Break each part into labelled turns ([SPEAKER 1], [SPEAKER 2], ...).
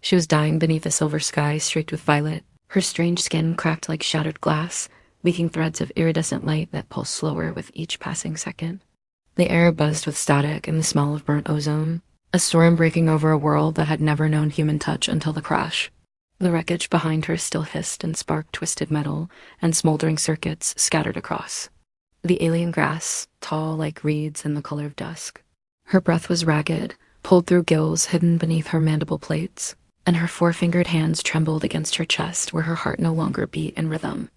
[SPEAKER 1] She was dying beneath a silver sky streaked with violet, her strange skin cracked like shattered glass, leaking threads of iridescent light that pulsed slower with each passing second. The air buzzed with static and the smell of burnt ozone, a storm breaking over a world that had never known human touch until the crash. The wreckage behind her still hissed and sparked twisted metal and smoldering circuits scattered across. The alien grass, tall like reeds in the color of dusk. Her breath was ragged, pulled through gills hidden beneath her mandible plates, and her four-fingered hands trembled against her chest where her heart no longer beat in rhythm.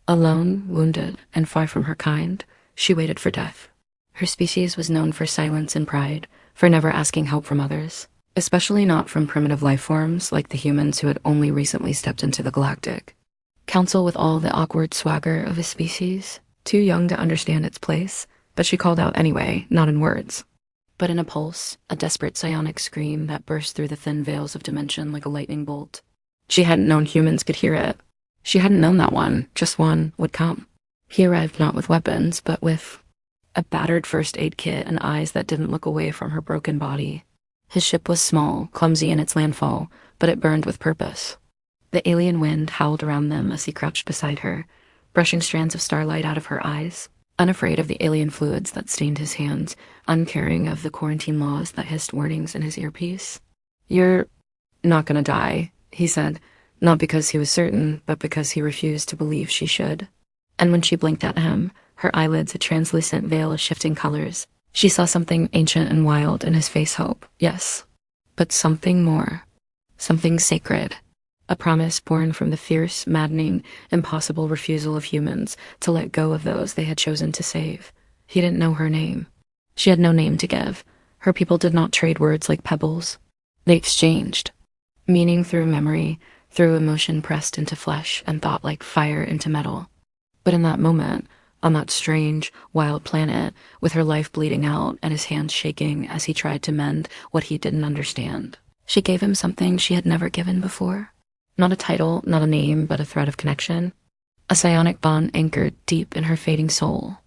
[SPEAKER 1] Alone, wounded, and far from her kind, she waited for death. Her species was known for silence and pride, for never asking help from others, especially not from primitive life forms like the humans who had only recently stepped into the Galactic. Counsel with all the awkward swagger of a species, too young to understand its place, but she called out anyway, not in words, but in a pulse, a desperate psionic scream that burst through the thin veils of dimension like a lightning bolt. She hadn't known humans could hear it. She hadn't known that one, just one, would come. He arrived not with weapons, but with a battered first aid kit and eyes that didn't look away from her broken body. His ship was small, clumsy in its landfall, but it burned with purpose. The alien wind howled around them as he crouched beside her, brushing strands of starlight out of her eyes, unafraid of the alien fluids that stained his hands, uncaring of the quarantine laws that hissed warnings in his earpiece. "You're not gonna die," he said, not because he was certain, but because he refused to believe she should. And when she blinked at him, her eyelids a translucent veil of shifting colors, she saw something ancient and wild in his face hope, yes, but something more, something sacred. A promise born from the fierce, maddening, impossible refusal of humans to let go of those they had chosen to save. He didn't know her name. She had no name to give. Her people did not trade words like pebbles. They exchanged. Meaning through memory, through emotion pressed into flesh and thought like fire into metal. But in that moment, on that strange, wild planet, with her life bleeding out and his hands shaking as he tried to mend what he didn't understand, she gave him something she had never given before. Not a title, not a name, but a thread of connection. A psionic bond anchored deep in her fading soul.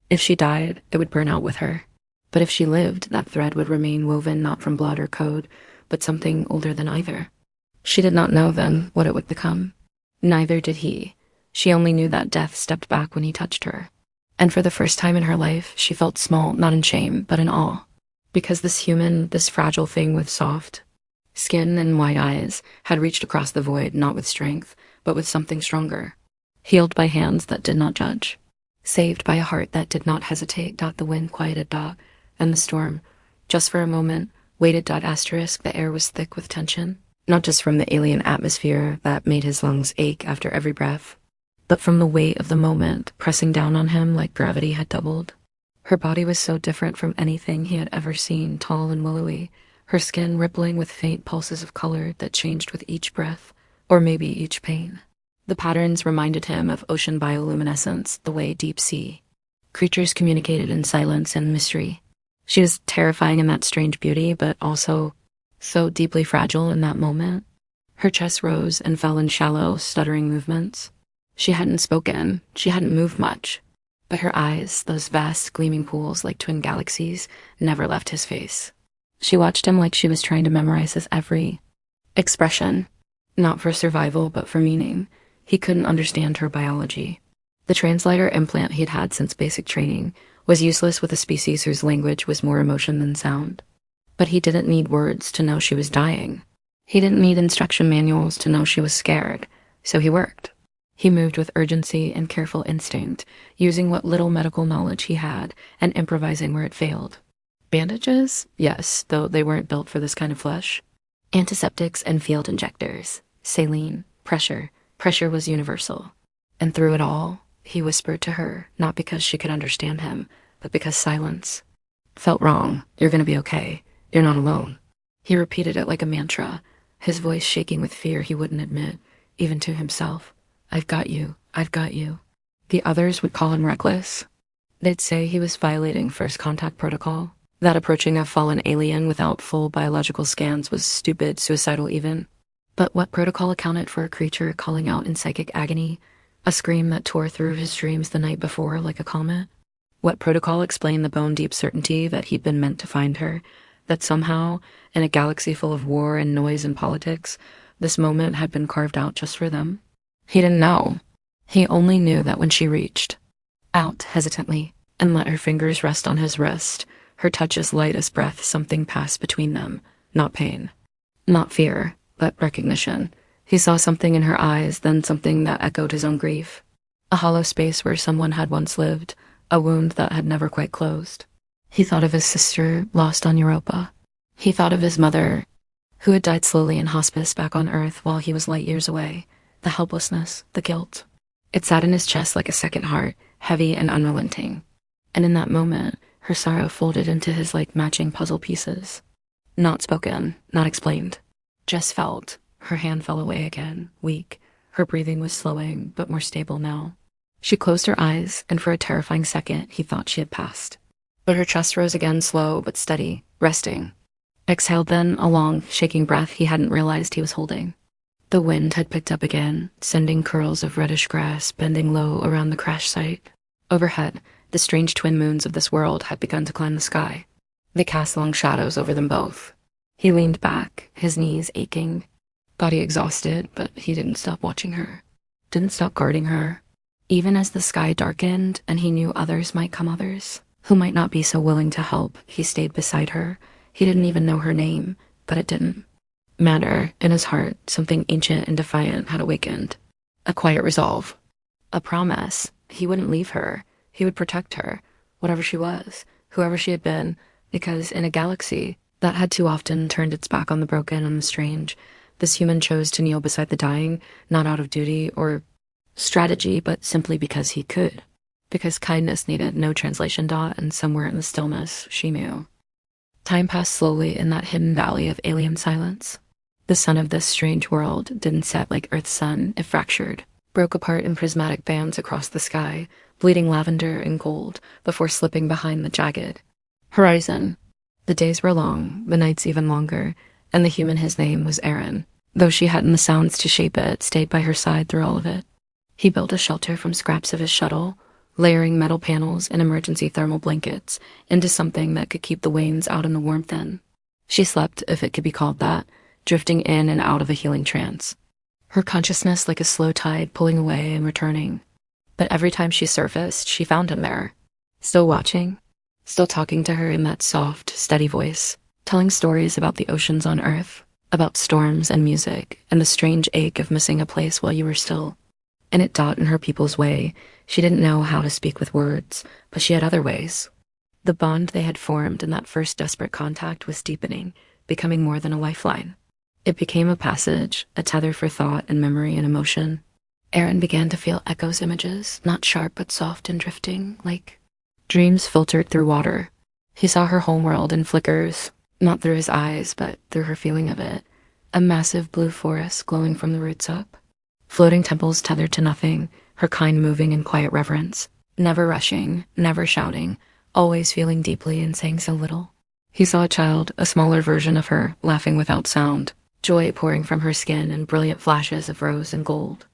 [SPEAKER 1] If she died, it would burn out with her. But if she lived, that thread would remain woven not from blood or code, but something older than either. She did not know then what it would become. Neither did he. She only knew that death stepped back when he touched her. And for the first time in her life, she felt small, not in shame, but in awe. Because this human, this fragile thing with soft skin and wide eyes, had reached across the void not with strength, but with something stronger. Healed by hands that did not judge. Saved by a heart that did not hesitate. The wind quieted. And the storm, just for a moment, waited. Asterisk, the air was thick with tension. Not just from the alien atmosphere that made his lungs ache after every breath, but from the weight of the moment pressing down on him like gravity had doubled. Her body was so different from anything he had ever seen, tall and willowy, her skin rippling with faint pulses of color that changed with each breath, or maybe each pain. The patterns reminded him of ocean bioluminescence, the way deep sea creatures communicated in silence and mystery. She was terrifying in that strange beauty, but also so deeply fragile in that moment. Her chest rose and fell in shallow, stuttering movements. She hadn't spoken, she hadn't moved much, but her eyes, those vast gleaming pools like twin galaxies, never left his face. She watched him like she was trying to memorize his every expression, not for survival, but for meaning. He couldn't understand her biology. The translator implant he'd had since basic training was useless with a species whose language was more emotion than sound. But he didn't need words to know she was dying. He didn't need instruction manuals to know she was scared, so he worked. He moved with urgency and careful instinct, using what little medical knowledge he had and improvising where it failed. Bandages? Yes, though they weren't built for this kind of flesh. Antiseptics and field injectors. Saline. Pressure. Pressure was universal. And through it all, he whispered to her, not because she could understand him, but because silence felt wrong. "You're gonna be okay. You're not alone." He repeated it like a mantra, his voice shaking with fear he wouldn't admit, even to himself. "I've got you. I've got you." The others would call him reckless. They'd say he was violating first contact protocol, that approaching a fallen alien without full biological scans was stupid, suicidal even. But what protocol accounted for a creature calling out in psychic agony, a scream that tore through his dreams the night before like a comet? What protocol explained the bone-deep certainty that he'd been meant to find her, that somehow, in a galaxy full of war and noise and politics, this moment had been carved out just for them? He didn't know. He only knew that when she reached out hesitantly and let her fingers rest on his wrist, her touch as light as breath, something passed between them. Not pain, not fear, but recognition. He saw something in her eyes, then something that echoed his own grief. A hollow space where someone had once lived, a wound that had never quite closed. He thought of his sister, lost on Europa. He thought of his mother, who had died slowly in hospice back on Earth while he was light years away. The helplessness, the guilt. It sat in his chest like a second heart, heavy and unrelenting. And in that moment, her sorrow folded into his like matching puzzle pieces. Not spoken, not explained. Just felt. Her hand fell away again, weak. Her breathing was slowing, but more stable now. She closed her eyes, and for a terrifying second, he thought she had passed. But her chest rose again, slow but steady, resting. Exhaled then, a long, shaking breath he hadn't realized he was holding. The wind had picked up again, sending curls of reddish grass bending low around the crash site. Overhead, the strange twin moons of this world had begun to climb the sky. They cast long shadows over them both. He leaned back, his knees aching, body exhausted, but he didn't stop watching her. Didn't stop guarding her. Even as the sky darkened and he knew others might come, others who might not be so willing to help, he stayed beside her. He didn't even know her name, but it didn't matter. In his heart, something ancient and defiant had awakened. A quiet resolve. A promise. He wouldn't leave her. He would protect her, whatever she was, whoever she had been, because in a galaxy that had too often turned its back on the broken and the strange, this human chose to kneel beside the dying, not out of duty or strategy, but simply because he could. Because kindness needed no translation dot, and somewhere in the stillness, she knew. Time passed slowly in that hidden valley of alien silence. The sun of this strange world didn't set like Earth's sun. It fractured, broke apart in prismatic bands across the sky, bleeding lavender and gold before slipping behind the jagged horizon. The days were long, the nights even longer, and the human his name was Aaron. Though she hadn't the sounds to shape it, stayed by her side through all of it. He built a shelter from scraps of his shuttle, layering metal panels and emergency thermal blankets into something that could keep the wanes out in the warmth in. She slept, if it could be called that, drifting in and out of a healing trance. Her consciousness like a slow tide pulling away and returning. But every time she surfaced, she found him there. Still watching, still talking to her in that soft, steady voice, telling stories about the oceans on Earth, about storms and music, and the strange ache of missing a place while you were still. And it dawned in her people's way. She didn't know how to speak with words, but she had other ways. The bond they had formed in that first desperate contact was deepening, becoming more than a lifeline. It became a passage, a tether for thought and memory and emotion. Aaron began to feel Echo's images, not sharp but soft and drifting, like dreams filtered through water. He saw her homeworld in flickers, not through his eyes, but through her feeling of it. A massive blue forest glowing from the roots up. Floating temples tethered to nothing, her kind moving in quiet reverence. Never rushing, never shouting, always feeling deeply and saying so little. He saw a child, a smaller version of her, laughing without sound, joy pouring from her skin in brilliant flashes of rose and gold.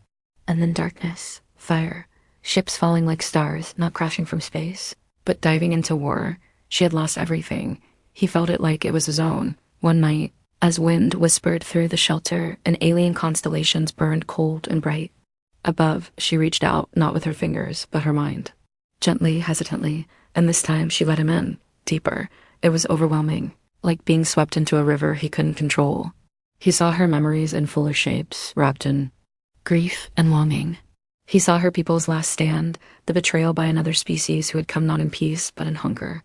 [SPEAKER 1] And then darkness, fire, ships falling like stars, not crashing from space, but diving into war. She had lost everything. He felt it like it was his own. One night, as wind whispered through the shelter and alien constellations burned cold and bright. Above, she reached out, not with her fingers, but her mind. Gently, hesitantly, and this time she let him in, deeper. It was overwhelming, like being swept into a river he couldn't control. He saw her memories in fuller shapes, wrapped in grief and longing. He saw her people's last stand, the betrayal by another species who had come not in peace, but in hunger.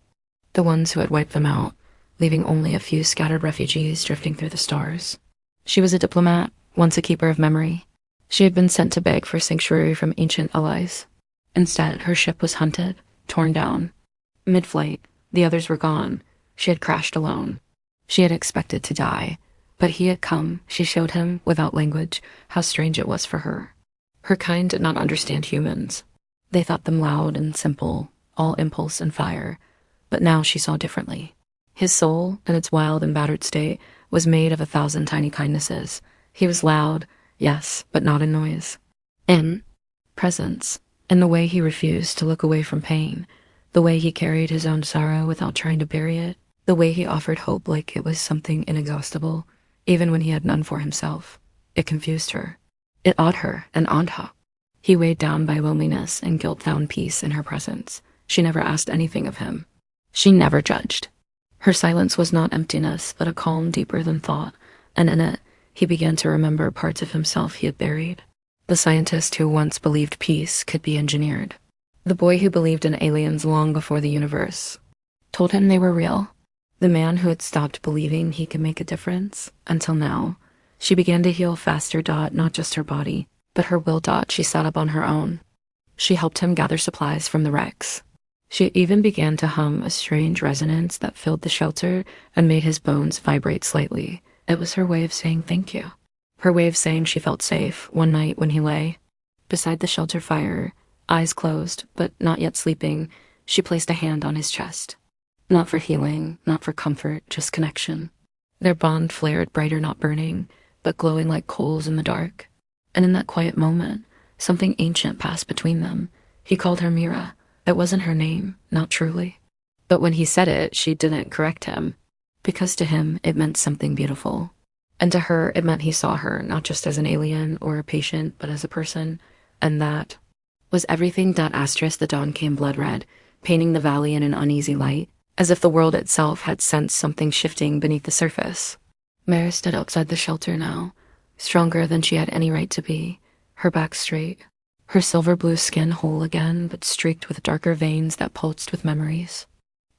[SPEAKER 1] The ones who had wiped them out, leaving only a few scattered refugees drifting through the stars. She was a diplomat, once a keeper of memory. She had been sent to beg for sanctuary from ancient allies. Instead, her ship was hunted, torn down. Mid-flight, the others were gone. She had crashed alone. She had expected to die. But he had come, she showed him, without language, how strange it was for her. Her kind did not understand humans. They thought them loud and simple, all impulse and fire. But now she saw differently. His soul, in its wild and battered state, was made of 1,000 tiny kindnesses. He was loud, yes, but not in noise. In presence, in the way he refused to look away from pain, the way he carried his own sorrow without trying to bury it. The way he offered hope like it was something inexhaustible, even when he had none for himself. It confused her. It awed her and awed her. He weighed down by loneliness and guilt found peace in her presence. She never asked anything of him. She never judged. Her silence was not emptiness, but a calm deeper than thought, and in it, he began to remember parts of himself he had buried. The scientist who once believed peace could be engineered. The boy who believed in aliens long before the universe told him they were real. The man who had stopped believing he could make a difference, until now. She began to heal faster. Not just her body, but her will. She sat up on her own. She helped him gather supplies from the wrecks. She even began to hum a strange resonance that filled the shelter and made his bones vibrate slightly. It was her way of saying thank you. Her way of saying she felt safe one night when he lay beside the shelter fire, eyes closed, but not yet sleeping. She placed a hand on his chest. Not for healing, not for comfort, just connection. Their bond flared brighter, not burning, but glowing like coals in the dark. And in that quiet moment, something ancient passed between them. He called her Mira. It wasn't her name, not truly. But when he said it, she didn't correct him, because to him it meant something beautiful. And to her, it meant he saw her, not just as an alien or a patient, but as a person. And that was everything. Asterisk, the dawn came blood red, painting the valley in an uneasy light, as if the world itself had sensed something shifting beneath the surface. Mira stood outside the shelter now, stronger than she had any right to be, her back straight, her silver blue skin whole again, but streaked with darker veins that pulsed with memories.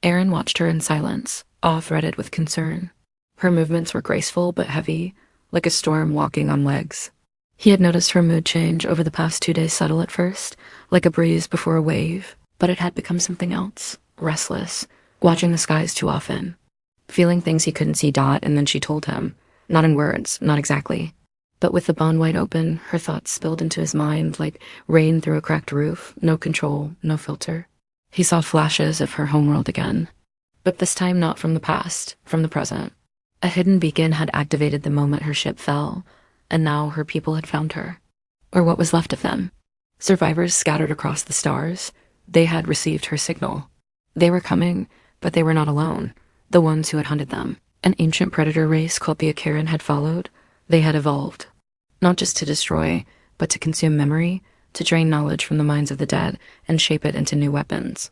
[SPEAKER 1] Aaron watched her in silence, awe-threaded with concern. Her movements were graceful but heavy, like a storm walking on legs. He had noticed her mood change over the past 2 days, subtle at first, like a breeze before a wave, but it had become something else, restless, watching the skies too often, feeling things he couldn't see. And then she told him, not in words, not exactly, but with the bond wide open, her thoughts spilled into his mind like rain through a cracked roof, no control, no filter. He saw flashes of her homeworld again, but this time not from the past, from the present. A hidden beacon had activated the moment her ship fell, and now her people had found her, or what was left of them. Survivors scattered across the stars. They had received her signal. They were coming, but they were not alone. The ones who had hunted them, an ancient predator race called the Akiran, had followed. They had evolved, not just to destroy, but to consume memory, to drain knowledge from the minds of the dead and shape it into new weapons.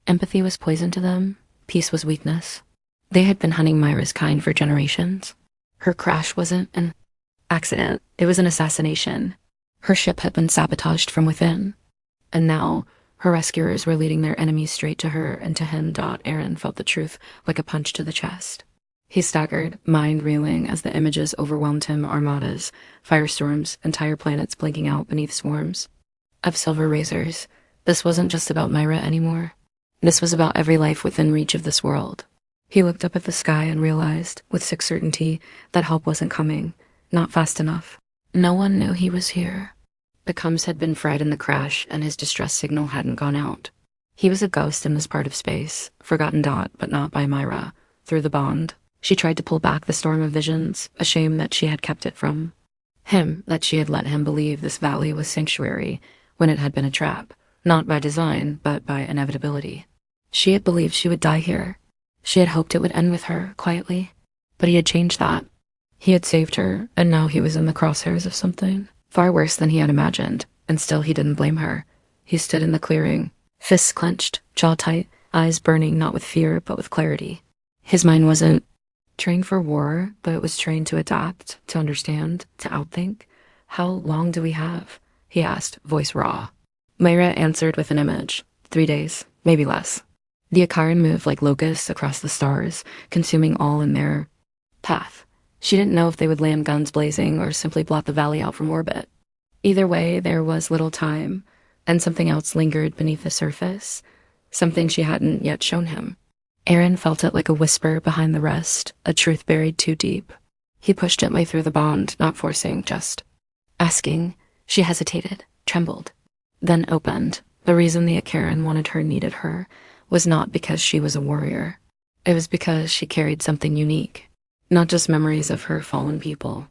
[SPEAKER 1] Empathy was poison to them. Peace was weakness. They had been hunting Mira's kind for generations. Her crash wasn't an accident. It was an assassination. Her ship had been sabotaged from within. And now, her rescuers were leading their enemies straight to her and to him. Aaron felt the truth like a punch to the chest. He staggered, mind reeling as the images overwhelmed him. Armadas, firestorms, entire planets blinking out beneath swarms of silver razors. This wasn't just about Mira anymore. This was about every life within reach of this world. He looked up at the sky and realized, with sick certainty, that help wasn't coming, not fast enough. No one knew he was here. The comms had been fried in the crash, and his distress signal hadn't gone out. He was a ghost in this part of space, forgotten. But not by Mira. Through the bond, she tried to pull back the storm of visions, a shame that she had kept it from him, that she had let him believe this valley was sanctuary when it had been a trap, not by design, but by inevitability. She had believed she would die here. She had hoped it would end with her, quietly. But he had changed that. He had saved her, and now he was in the crosshairs of something far worse than he had imagined, and still he didn't blame her. He stood in the clearing, fists clenched, jaw tight, eyes burning not with fear, but with clarity. His mind wasn't trained for war, but it was trained to adapt, to understand, to outthink. How long do we have? He asked, voice raw. Mira answered with an image. 3 days, maybe less. The Akaran moved like locusts across the stars, consuming all in their path. She didn't know if they would land guns blazing or simply blot the valley out from orbit. Either way, there was little time, and something else lingered beneath the surface, something she hadn't yet shown him. Aaron felt it like a whisper behind the rest, a truth buried too deep. He pushed gently through the bond, not forcing, just asking. She hesitated, trembled, then opened. The reason the Akaran wanted her, needed her, was not because she was a warrior. It was because she carried something unique. Not just memories of her fallen people.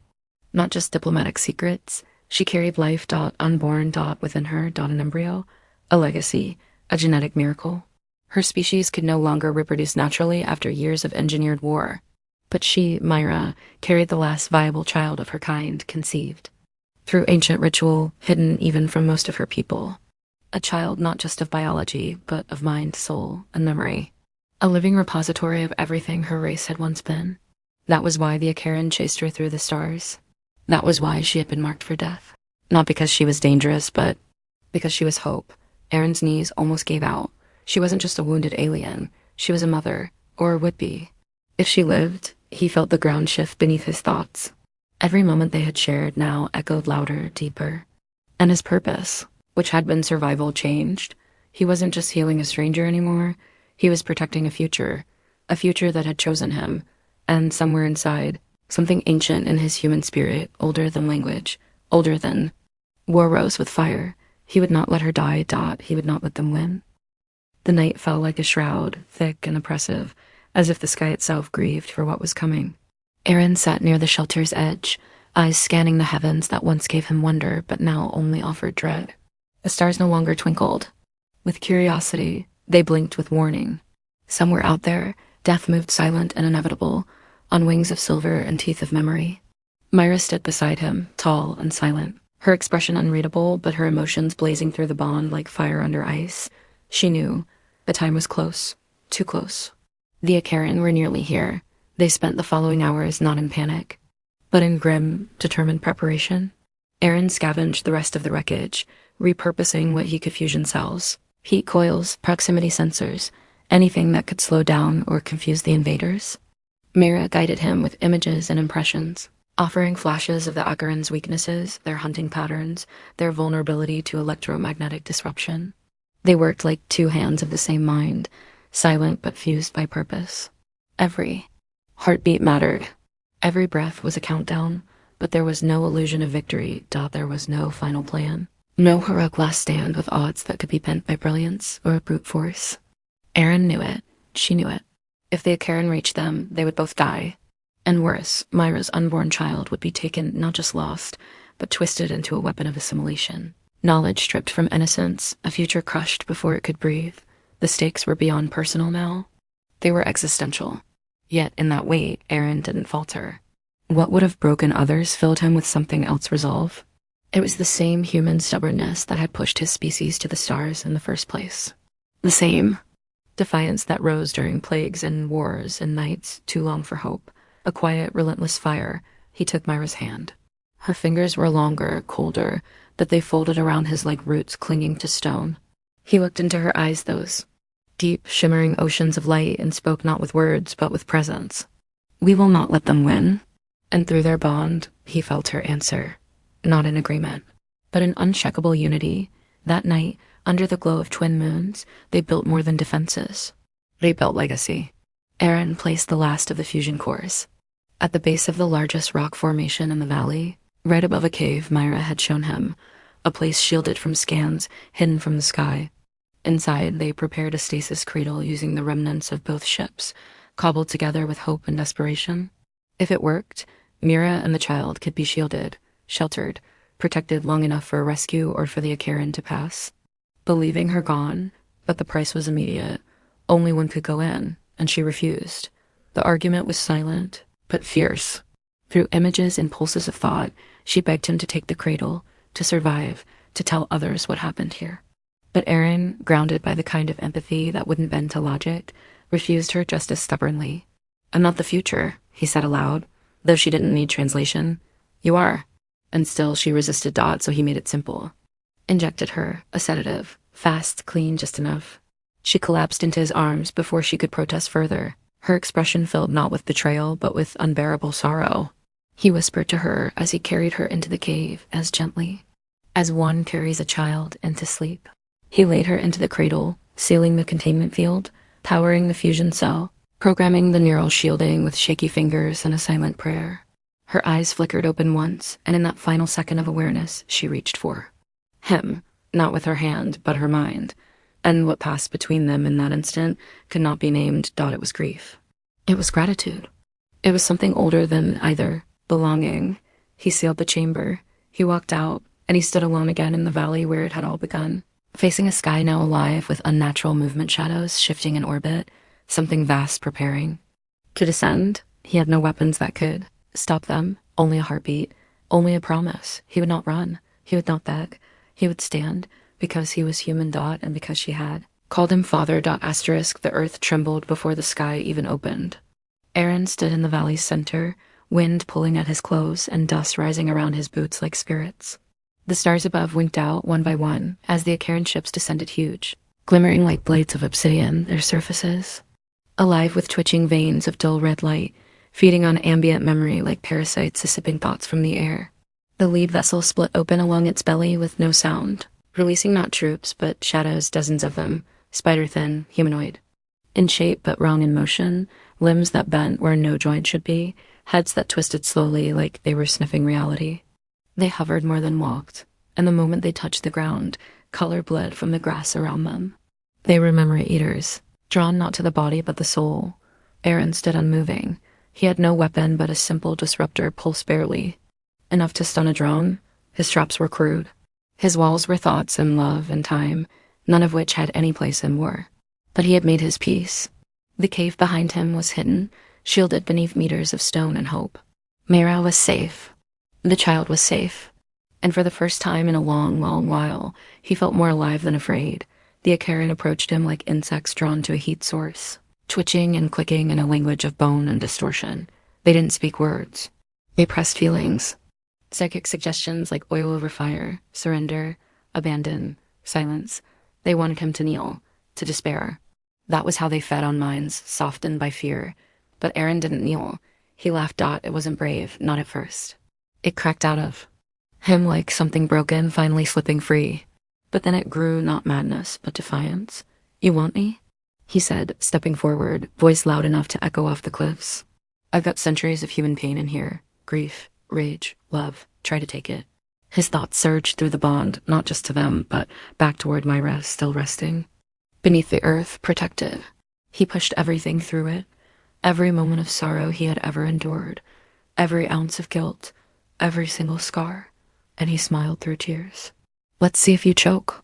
[SPEAKER 1] Not just diplomatic secrets. She carried life. Unborn. Within her. An embryo. A legacy. A genetic miracle. Her species could no longer reproduce naturally after years of engineered war. But she, Mira, carried the last viable child of her kind conceived. Through ancient ritual, hidden even from most of her people. A child not just of biology, but of mind, soul, and memory. A living repository of everything her race had once been. That was why the Acheron chased her through the stars. That was why she had been marked for death. Not because she was dangerous, but because she was hope. Aaron's knees almost gave out. She wasn't just a wounded alien. She was a mother, or would be. If she lived, he felt the ground shift beneath his thoughts. Every moment they had shared now echoed louder, deeper. And his purpose, which had been survival, changed. He wasn't just healing a stranger anymore. He was protecting a future that had chosen him. And somewhere inside, something ancient in his human spirit, older than language, older than war rose with fire. He would not let her die, he would not let them win. The night fell like a shroud, thick and oppressive, as if the sky itself grieved for what was coming. Aaron sat near the shelter's edge, eyes scanning the heavens that once gave him wonder but now only offered dread. The stars no longer twinkled. With curiosity, they blinked with warning. Somewhere out there, death moved silent and inevitable, on wings of silver and teeth of memory. Mira stood beside him, tall and silent, her expression unreadable, but her emotions blazing through the bond like fire under ice. She knew the time was close, too close. The Acheron were nearly here. They spent the following hours not in panic, but in grim, determined preparation. Aaron scavenged the rest of the wreckage, repurposing what he could fusion cells, heat coils, proximity sensors, anything that could slow down or confuse the invaders. Mira guided him with images and impressions, offering flashes of the Acheron's weaknesses, their hunting patterns, their vulnerability to electromagnetic disruption. They worked like two hands of the same mind, silent but fused by purpose. Every heartbeat mattered. Every breath was a countdown, but there was no illusion of victory. There was no final plan. No heroic last stand with odds that could be bent by brilliance or brute force. Aaron knew it. She knew it. If the Acheron reached them, they would both die. And worse, Mira's unborn child would be taken, not just lost, but twisted into a weapon of assimilation. Knowledge stripped from innocence, a future crushed before it could breathe. The stakes were beyond personal now. They were existential. Yet in that weight, Aaron didn't falter. What would have broken others filled him with something else resolve. It was the same human stubbornness that had pushed his species to the stars in the first place. The same defiance that rose during plagues and wars and nights too long for hope. A quiet, relentless fire. He took Mira's hand. Her fingers were longer, colder, but they folded around his like roots clinging to stone. He looked into her eyes, those deep, shimmering oceans of light, and spoke not with words, but with presence. We will not let them win. And through their bond, he felt her answer. Not in agreement, but in unshakable unity. That night, under the glow of twin moons, they built more than defenses. They built legacy. Aaron placed the last of the fusion cores at the base of the largest rock formation in the valley, right above a cave Mira had shown him, a place shielded from scans, hidden from the sky. Inside, they prepared a stasis cradle using the remnants of both ships, cobbled together with hope and desperation. If it worked, Mira and the child could be shielded, sheltered, protected long enough for a rescue or for the Acheron to pass. Believing her gone, but the price was immediate. Only one could go in, and she refused. The argument was silent, but fierce. Through images and pulses of thought, she begged him to take the cradle, to survive, to tell others what happened here. But Aaron, grounded by the kind of empathy that wouldn't bend to logic, refused her just as stubbornly. I'm not the future, he said aloud, though she didn't need translation. You are. And still she resisted Dot, so he made it simple. Injected her, a sedative, fast, clean, just enough. She collapsed into his arms before she could protest further, her expression filled not with betrayal, but with unbearable sorrow. He whispered to her as he carried her into the cave, as gently as one carries a child into sleep. He laid her into the cradle, sealing the containment field, powering the fusion cell, programming the neural shielding with shaky fingers and a silent prayer. Her eyes flickered open once, and in that final second of awareness, she reached for him, not with her hand, but her mind. And what passed between them in that instant could not be named. It was grief. It was gratitude. It was something older than either. Belonging. He sealed the chamber. He walked out, and he stood alone again in the valley where it had all begun. facing a sky now alive with unnatural movement shadows shifting in orbit, something vast preparing. To descend, he had no weapons that could stop them, only a heartbeat, only a promise. He would not run, he would not beg, he would stand, because he was human. And because she had called him father. Asterisk, the earth trembled before the sky even opened. Aaron stood in the valley's center, wind pulling at his clothes and dust rising around his boots like spirits. The stars above winked out one by one as the Acheron ships descended huge, glimmering like blades of obsidian, their surfaces alive with twitching veins of dull red light, feeding on ambient memory like parasites sipping thoughts from the air. The lead vessel split open along its belly with no sound, releasing not troops, but shadows, dozens of them, spider-thin, humanoid. In shape but wrong in motion, limbs that bent where no joint should be, heads that twisted slowly like they were sniffing reality. They hovered more than walked, and the moment they touched the ground, color bled from the grass around them. They were memory eaters, drawn not to the body but the soul. Aaron stood unmoving. He had no weapon but a simple disruptor pulsed barely, enough to stun a drone. His traps were crude. His walls were thoughts and love and time, none of which had any place in war. But he had made his peace. The cave behind him was hidden, shielded beneath meters of stone and hope. Mira was safe. The child was safe. And for the first time in a long, long while, he felt more alive than afraid. The Acheron approached him like insects drawn to a heat source, twitching and clicking in a language of bone and distortion. They didn't speak words. They pressed feelings. Psychic suggestions like oil over fire, surrender, abandon, silence. They wanted him to kneel, to despair. That was how they fed on minds, softened by fear. But Aaron didn't kneel. He laughed. It wasn't brave, not at first. It cracked out of him like something broken finally slipping free. But then it grew not madness, but defiance. You want me? He said, stepping forward, voice loud enough to echo off the cliffs. I've got centuries of human pain in here. Grief, rage, love. Try to take it. His thoughts surged through the bond, not just to them, but back toward Mira, still resting. Beneath the earth, protected. He pushed everything through it. Every moment of sorrow he had ever endured. Every ounce of guilt. Every single scar. And he smiled through tears. Let's see if you choke.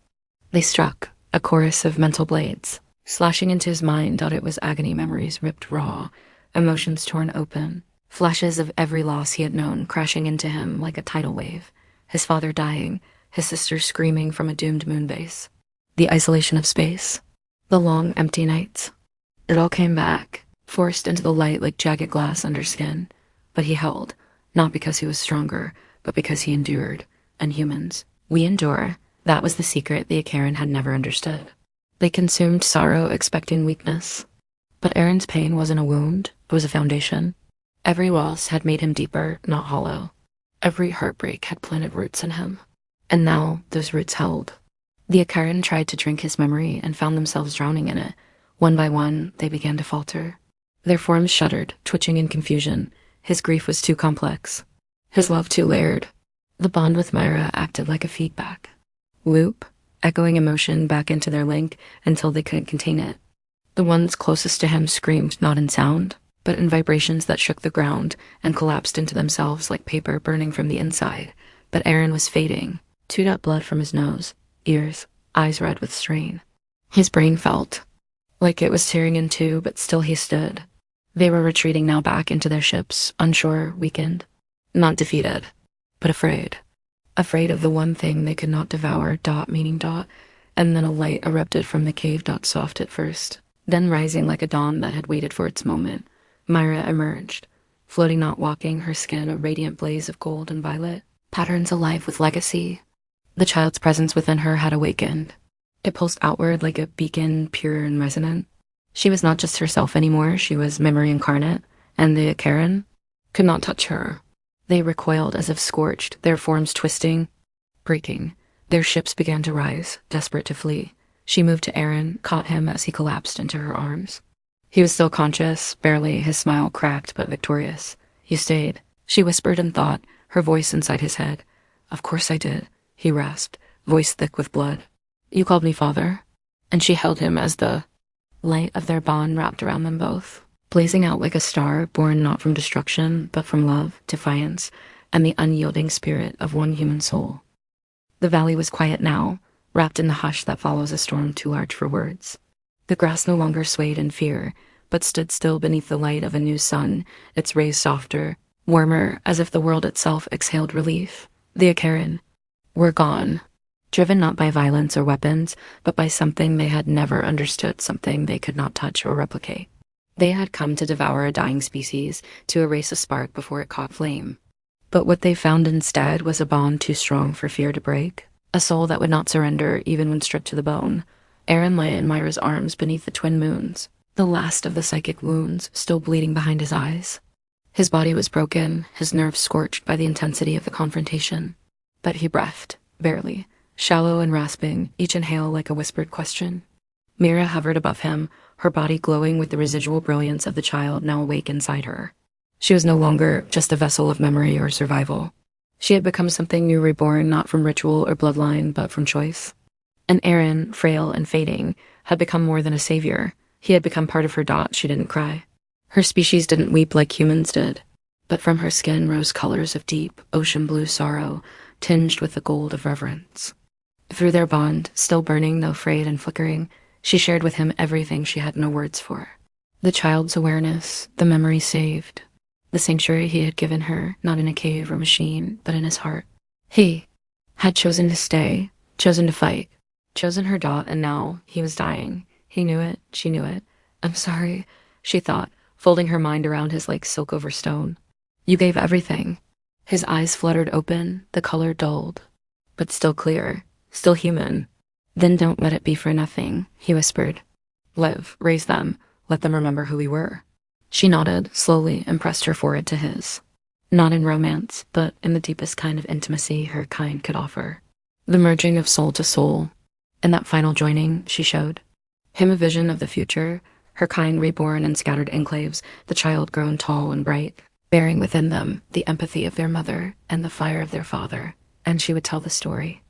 [SPEAKER 1] They struck, a chorus of mental blades, slashing into his mind. It was agony memories ripped raw, emotions torn open, flashes of every loss he had known crashing into him like a tidal wave. His father dying, his sister screaming from a doomed moon base. The isolation of space. The long, empty nights. It all came back, forced into the light like jagged glass under skin. But he held, not because he was stronger, but because he endured. And humans, we endure. That was the secret the Acheron had never understood. They consumed sorrow, expecting weakness. But Aaron's pain wasn't a wound, it was a foundation. Every loss had made him deeper, not hollow. Every heartbreak had planted roots in him. And now those roots held. The Acheron tried to drink his memory and found themselves drowning in it. One by one, they began to falter. Their forms shuddered, twitching in confusion. His grief was too complex. His love too layered. The bond with Mira acted like a feedback loop, echoing emotion back into their link until they couldn't contain it. The ones closest to him screamed not in sound, but in vibrations that shook the ground and collapsed into themselves like paper burning from the inside. But Aaron was fading, chewed blood from his nose, ears, eyes red with strain. His brain felt like it was tearing in two, but still he stood. They were retreating now back into their ships, unsure, weakened, not defeated, but afraid. Afraid of the one thing they could not devour, meaning. And then a light erupted from the cave. Soft at first, then rising like a dawn that had waited for its moment. Mira emerged, floating, not walking, her skin a radiant blaze of gold and violet, patterns alive with legacy. The child's presence within her had awakened. It pulsed outward like a beacon, pure and resonant. She was not just herself anymore, she was memory incarnate, and the Acheron could not touch her. They recoiled as if scorched, their forms twisting, breaking. Their ships began to rise, desperate to flee. She moved to Aaron, caught him as he collapsed into her arms. He was still conscious, barely, his smile cracked but victorious. You stayed, she whispered in thought, her voice inside his head. Of course I did, he rasped, voice thick with blood. You called me father? And she held him as the light of their bond wrapped around them both, blazing out like a star born not from destruction, but from love, defiance, and the unyielding spirit of one human soul. The valley was quiet now, wrapped in the hush that follows a storm too large for words. The grass no longer swayed in fear, but stood still beneath the light of a new sun, its rays softer, warmer, as if the world itself exhaled relief. The Akaran were gone, driven not by violence or weapons, but by something they had never understood, something they could not touch or replicate. They had come to devour a dying species, to erase a spark before it caught flame. But what they found instead was a bond too strong for fear to break, a soul that would not surrender even when stripped to the bone. Aaron lay in Mira's arms beneath the twin moons, the last of the psychic wounds still bleeding behind his eyes. His body was broken, his nerves scorched by the intensity of the confrontation. But he breathed, barely, shallow and rasping, each inhale like a whispered question. Mira hovered above him, her body glowing with the residual brilliance of the child now awake inside her. She was no longer just a vessel of memory or survival. She had become something new, reborn not from ritual or bloodline, but from choice. And Aaron, frail and fading, had become more than a savior. He had become part of her. She didn't cry. Her species didn't weep like humans did, but from her skin rose colors of deep, ocean blue sorrow, tinged with the gold of reverence. Through their bond, still burning though frayed and flickering, she shared with him everything she had no words for. The child's awareness, the memory saved, the sanctuary he had given her, not in a cave or machine, but in his heart. He had chosen to stay, chosen to fight, chosen her. And now he was dying. He knew it, she knew it. I'm sorry, she thought, folding her mind around his like silk over stone. You gave everything. His eyes fluttered open, the color dulled, but still clear, still human. Then don't let it be for nothing, he whispered. Live, raise them, let them remember who we were. She nodded, slowly, and pressed her forehead to his. Not in romance, but in the deepest kind of intimacy her kind could offer. The merging of soul to soul. In that final joining, she showed him a vision of the future, her kind reborn in scattered enclaves, the child grown tall and bright, bearing within them the empathy of their mother and the fire of their father. And she would tell the story.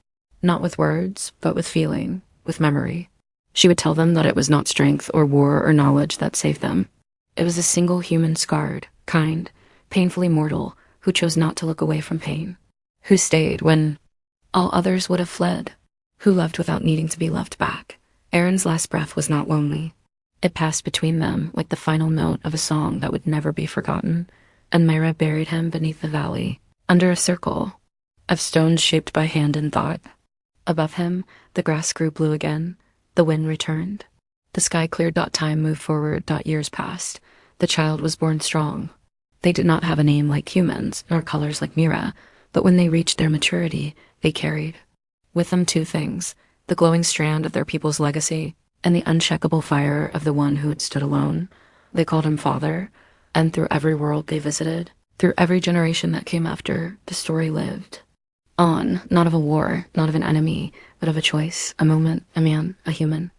[SPEAKER 1] Not with words, but with feeling, with memory. She would tell them that it was not strength or war or knowledge that saved them. It was a single human scarred, kind, painfully mortal, who chose not to look away from pain, who stayed when all others would have fled, who loved without needing to be loved back. Aaron's last breath was not lonely. It passed between them like the final note of a song that would never be forgotten, and Mira buried him beneath the valley, under a circle of stones shaped by hand and thought. Above him, the grass grew blue again, the wind returned. The sky cleared. Time moved forward. Years passed. The child was born strong. They did not have a name like humans, nor colors like Mira, but when they reached their maturity, they carried with them two things: the glowing strand of their people's legacy, and the uncheckable fire of the one who had stood alone. They called him Father, and through every world they visited, through every generation that came after, the story lived on, not of a war, not of an enemy, but of a choice, a moment, a man, a human.